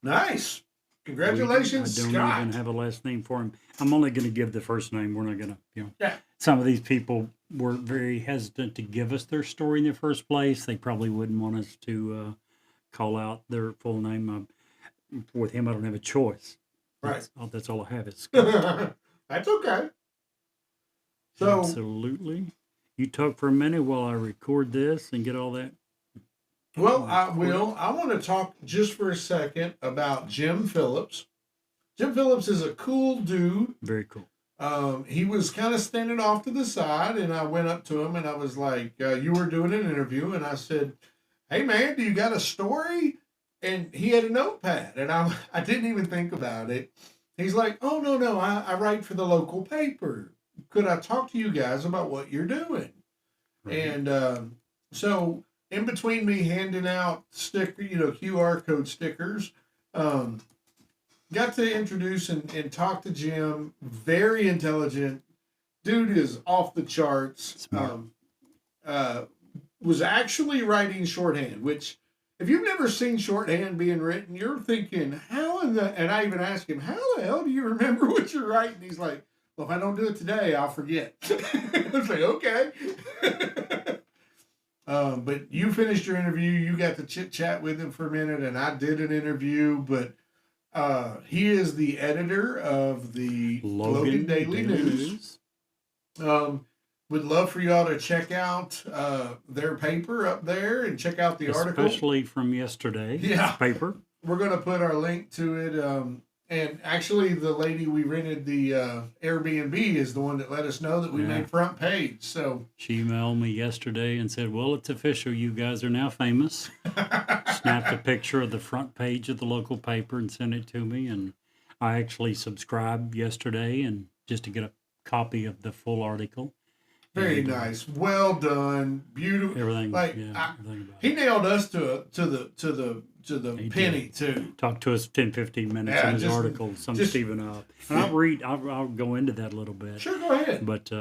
Nice. Congratulations, I don't Scott. even have a last name for him. I'm only going to give the first name. We're not going to, Yeah. Some of these people were very hesitant to give us their story in the first place. They probably wouldn't want us to call out their full name. With him, I don't have a choice. Right. That's all I have is Scott. That's okay. So, Absolutely. You talk for a minute while I record this and get all that. well, I will. I want to talk just for a second about Jim Phillips. Jim Phillips is a cool dude. Very cool. He was kind of standing off to the side, and I went up to him and I was like, you were doing an interview, and I said, "Hey man, do you got a story?" And he had a notepad, and I didn't even think about it. He's like, "Oh, no, I write for the local paper. Could I talk to you guys about what you're doing?" Right. And so in between me handing out QR code stickers, got to introduce and talk to Jim. Very intelligent. Dude is off the charts. Smart. Was actually writing shorthand, which if you've never seen shorthand being written, you're thinking, and I even asked him, "How the hell do you remember what you're writing?" He's like, "Well, if I don't do it today, I'll forget." I was like, "Okay." But you finished your interview. You got to chit chat with him for a minute, and I did an interview. But he is the editor of the Logan Daily News. Would love for y'all to check out their paper up there and check out the article. Especially from yesterday's paper. We're going to put our link to it. And actually, the lady we rented the Airbnb is the one that let us know that we made front page. So she emailed me yesterday and said, "Well, it's official. You guys are now famous." Snapped a picture of the front page of the local paper and sent it to me. And I actually subscribed yesterday and just to get a copy of the full article. very nice, well done, beautiful. Everything, everything about he nailed us to the penny too. Talked to us 10-15 minutes in his article, summed Stephen up. And I'll go into that a little bit. Sure, go ahead. But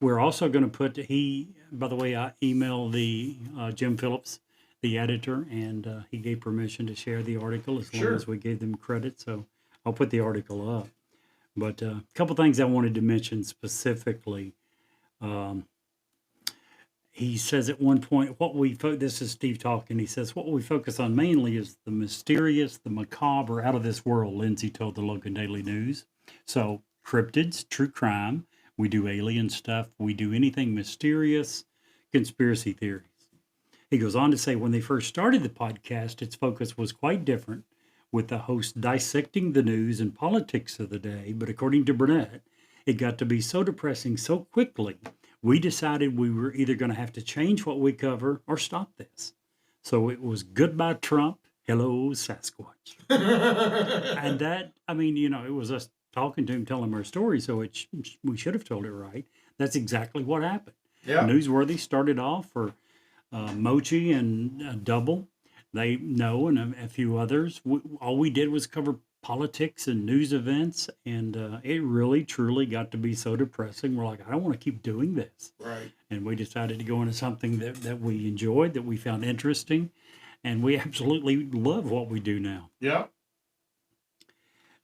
we're also going to put, by the way, I emailed the Jim Phillips, the editor, and he gave permission to share the article as long as we gave them credit. So I'll put the article up. But a couple things I wanted to mention specifically. he says at one point, this is Steve talking. He says, what we focus on mainly is the mysterious, the macabre, out of this world, Lindsay told the Logan Daily News. So cryptids, true crime. We do alien stuff. We do anything mysterious, conspiracy theories. He goes on to say, when they first started the podcast, its focus was quite different, with the host dissecting the news and politics of the day. But according to Burnett, it got to be so depressing so quickly, we decided we were either going to have to change what we cover or stop this. So it was goodbye Trump, hello Sasquatch. And that, I mean, it was us talking to him, telling him our story, so we should have told it right. That's exactly what happened. Yeah. Newsworthy started off for Mochi and Double. They know, and a few others. All we did was cover politics and news events, and it really, truly got to be so depressing. We're like, I don't want to keep doing this. Right. And we decided to go into something that we enjoyed, that we found interesting, and we absolutely love what we do now. Yep.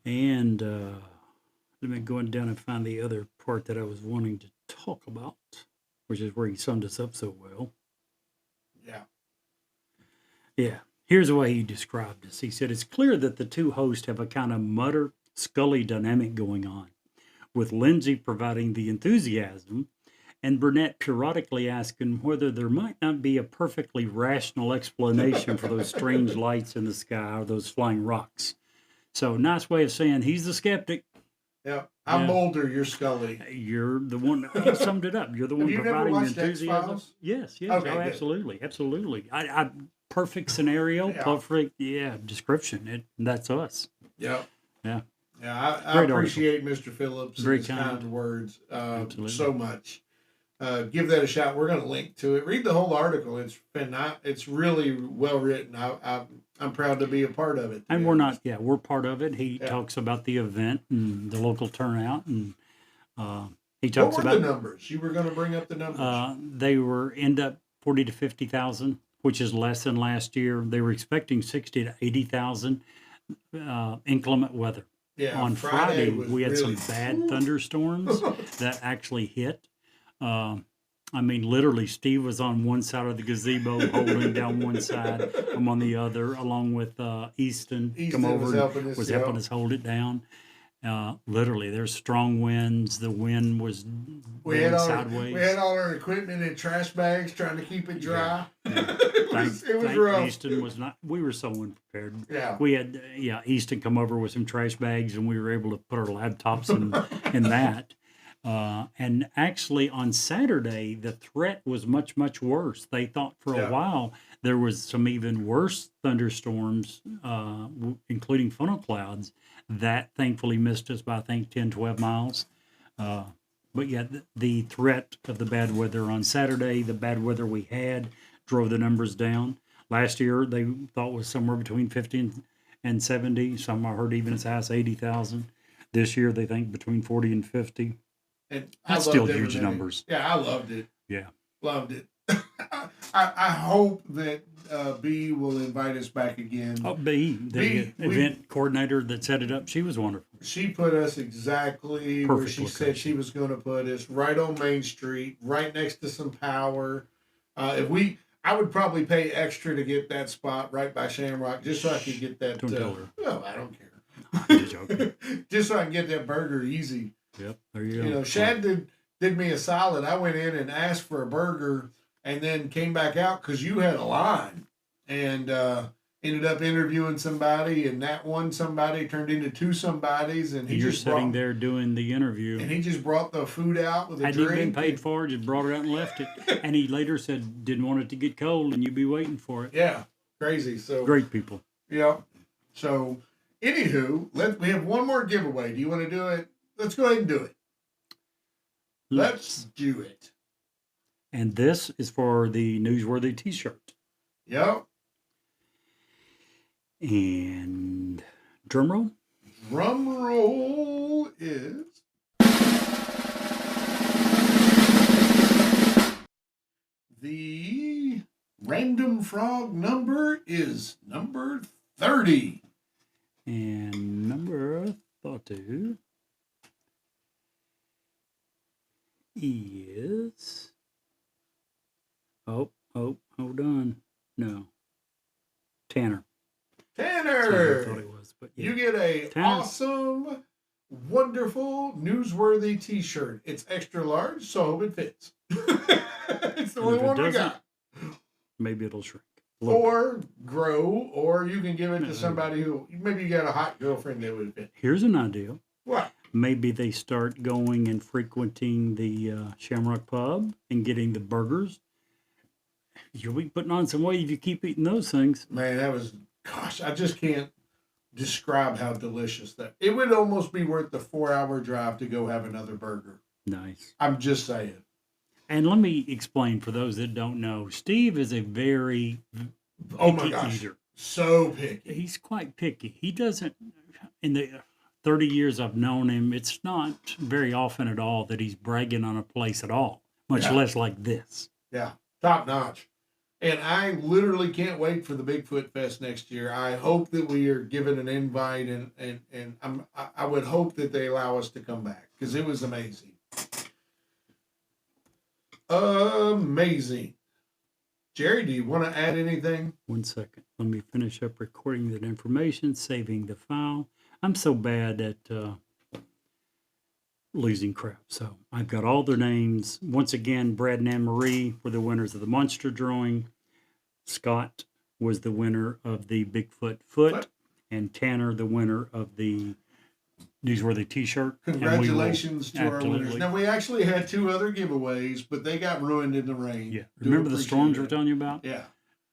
And let me go down and find the other part that I was wanting to talk about, which is where he summed us up so well. Yeah. Yeah. Here's the way he described us. He said, it's clear that the two hosts have a kind of Mutter-Scully dynamic going on, with Lindsay providing the enthusiasm and Burnett periodically asking whether there might not be a perfectly rational explanation for those strange lights in the sky or those flying rocks. So, nice way of saying he's the skeptic. Yeah. I'm Mulder, you're Scully. You're the one that summed it up. You're the one providing the enthusiasm. X-Files? Yes. Okay, good. Absolutely. Absolutely. I perfect scenario, perfect, description. That's us. Yeah. Yeah. Yeah, I appreciate Mr. Phillips and his kind words so much. Give that a shot. We're going to link to it. Read the whole article. It's really well written. I'm proud to be a part of it. And we're part of it. He talks about the event and the local turnout, and he talks about the numbers. You were going to bring up the numbers. They end up 40 to 50,000, which is less than last year. They were expecting 60 to 80,000. Inclement weather. Yeah, on Friday we had really some bad thunderstorms that actually hit. I mean, literally, Steve was on one side of the gazebo holding down one side. I'm on the other, along with Easton. Come over was helping us hold it down. Literally, there's strong winds. The wind was going sideways. We had all our equipment in trash bags trying to keep it dry. Yeah. It was rough. Easton was not. We were so unprepared. Yeah. We had Easton come over with some trash bags, and we were able to put our laptops in that. And actually, on Saturday, the threat was much, much worse. They thought for a while there was some even worse thunderstorms, including funnel clouds, that thankfully missed us by, I think, 10, 12 miles. But yeah, the threat of the bad weather on Saturday, the bad weather we had, drove the numbers down. Last year, they thought was somewhere between 50 and 70. Some I heard even as high as 80,000. This year, they think between 40 and 50. And that's still huge numbers. Yeah, I loved it. Yeah. Loved it. I hope that B will invite us back again. Oh, B, the event coordinator that set it up, she was wonderful. She put us exactly where she said she was going to put us, right on Main Street, right next to some power. I would probably pay extra to get that spot right by Shamrock, just so I could get that. Don't tell her. No, I don't care. I'm just joking. Just so I can get that burger easy. Yep, there you go. Shad did me a solid. I went in and asked for a burger and then came back out because you had a line and ended up interviewing somebody, and that one somebody turned into two somebodies. And you're sitting there doing the interview. And he just brought the food out with a drink. Hadn't even been paid for it, just brought it out and left it. And he later said didn't want it to get cold and you'd be waiting for it. Yeah, crazy. So great people. Yeah. So, anywho, we have one more giveaway. Do you want to do it? Let's go ahead and do it. Let's do it. And this is for the Newsworthy t-shirt. Yep. And drum roll? Drum roll is... The random frog number is number 30. And number 32 is Oh, hold on. No. Tanner. That's what I Tanner, thought it was. But yeah. you get a Tanner. awesome, wonderful, newsworthy T-shirt. It's extra large, so I hope it fits. It's the And only if it one we doesn't, got. maybe it'll shrink. A little bit. Or grow, or you can give it No. to somebody who maybe you got a hot girlfriend that would fit. Here's an idea. What? Maybe they start going and frequenting the Shamrock Pub and getting the burgers. You'll be putting on some weight if you keep eating those things. Man, that was, gosh, I just can't describe how delicious that. It would almost be worth the 4-hour drive to go have another burger. Nice. I'm just saying. And let me explain for those that don't know. Steve is a very Oh my picky gosh, eater. so picky. He's quite picky. He doesn't, in the 30 years I've known him, it's not very often at all that he's bragging on a place at all, much Yeah. less like this. Yeah, top notch. And I literally can't wait for the Bigfoot Fest next year. I hope that we are given an invite, and I would hope that they allow us to come back because it was amazing. Amazing. Jerry, do you want to add anything? 1 second. Let me finish up recording that information, saving the file. I'm so bad at losing crap. So I've got all their names. Once again, Brad and Anne Marie were the winners of the monster drawing. Scott was the winner of the Bigfoot Foot. And Tanner, the winner of the newsworthy T-shirt. And we will- Congratulations to our winners. absolutely. Now, we actually had 2 other giveaways, but they got ruined in the rain. Yeah. Do Remember the storms appreciate we're it. telling you about? Yeah,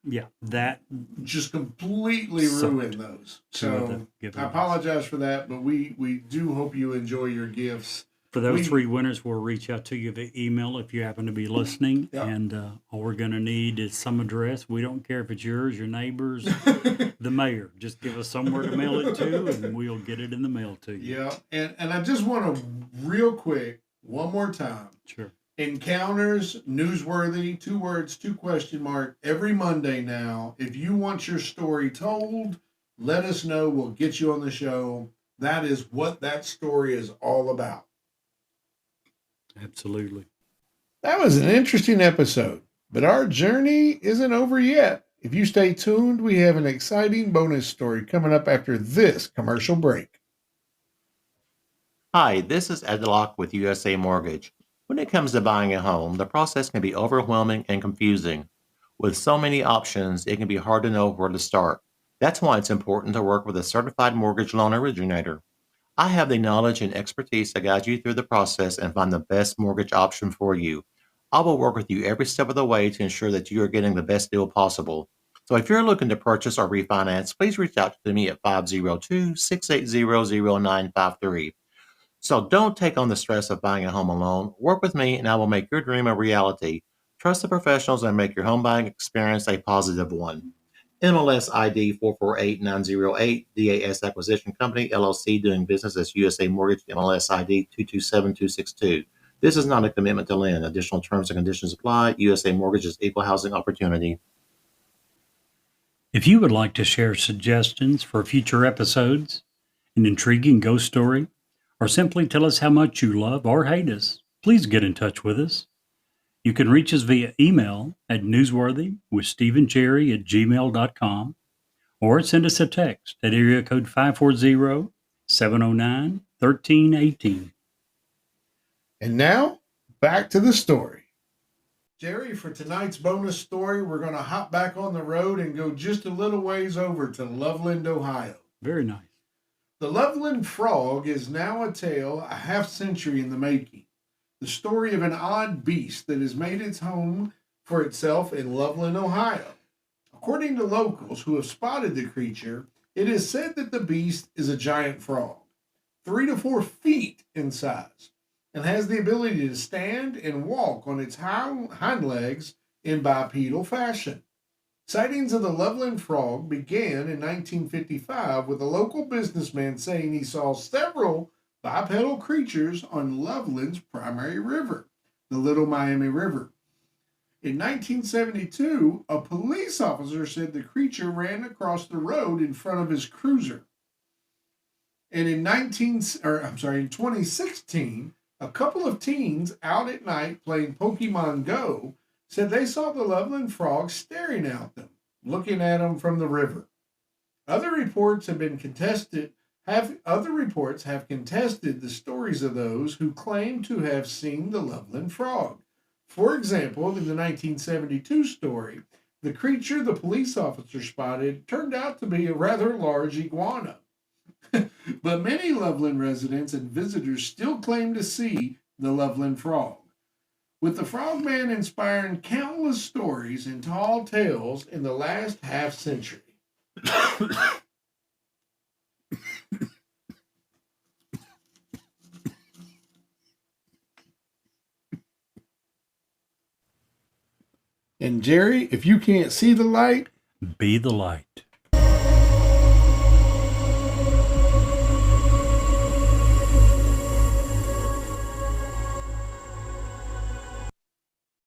Yeah. That just completely Sucked. ruined those. Two of So the giveaways. I apologize for that, but we do hope you enjoy your gifts. For those We- 3 winners, we'll reach out to you via email if you happen to be listening. Yeah. And all we're going to need is some address. We don't care if it's yours, your neighbor's, the mayor. Just give us somewhere to mail it to, and we'll get it in the mail to you. Yeah, and I just want to real quick, one more time. Sure. Encounters newsworthy, 2 words, 2 question mark, every Monday now. If you want your story told, let us know. We'll get you on the show. That is what that story is all about. Absolutely. That was an interesting episode, but our journey isn't over yet. If you stay tuned, we have an exciting bonus story coming up after this commercial break. Hi, this is Ed Locke with USA Mortgage. When it comes to buying a home, the process can be overwhelming and confusing. With so many options, it can be hard to know where to start. That's why it's important to work with a certified mortgage loan originator. I have the knowledge and expertise to guide you through the process and find the best mortgage option for you. I will work with you every step of the way to ensure that you are getting the best deal possible. So if you're looking to purchase or refinance, please reach out to me at 502-680-0953. So don't take on the stress of buying a home alone. Work with me and I will make your dream a reality. Trust the professionals and make your home buying experience a positive one. MLS ID 448908, DAS Acquisition Company, LLC, doing business as USA Mortgage, MLS ID 227262. This is not a commitment to lend. Additional terms and conditions apply. USA Mortgage is equal housing opportunity. If you would like to share suggestions for future episodes, an intriguing ghost story, or simply tell us how much you love or hate us, please get in touch with us. You can reach us via email at newsworthywithsteveandjerry@gmail.com or send us a text at area code 540-709-1318. And now, back to the story. Jerry, for tonight's bonus story, we're going to hop back on the road and go just a little ways over to Loveland, Ohio. Very nice. The Loveland Frog is now a tale a half-century in the making. The story of an odd beast that has made its home for itself in Loveland, Ohio. According to locals who have spotted the creature, it is said that the beast is a giant frog, 3 to 4 feet in size, and has the ability to stand and walk on its hind legs in bipedal fashion. Sightings of the Loveland Frog began in 1955 with a local businessman saying he saw several bipedal creatures on Loveland's primary river, the Little Miami River. In 1972, a police officer said the creature ran across the road in front of his cruiser. And in 2016, a couple of teens out at night playing Pokemon Go said they saw the Loveland Frog staring at them, looking at them from the river. Other reports have contested the stories of those who claim to have seen the Loveland Frog. For example, in the 1972 story, the creature the police officer spotted turned out to be a rather large iguana. But many Loveland residents and visitors still claim to see the Loveland Frog, with the Frogman inspiring countless stories and tall tales in the last half century. And Jerry, if you can't see the light, Be the light.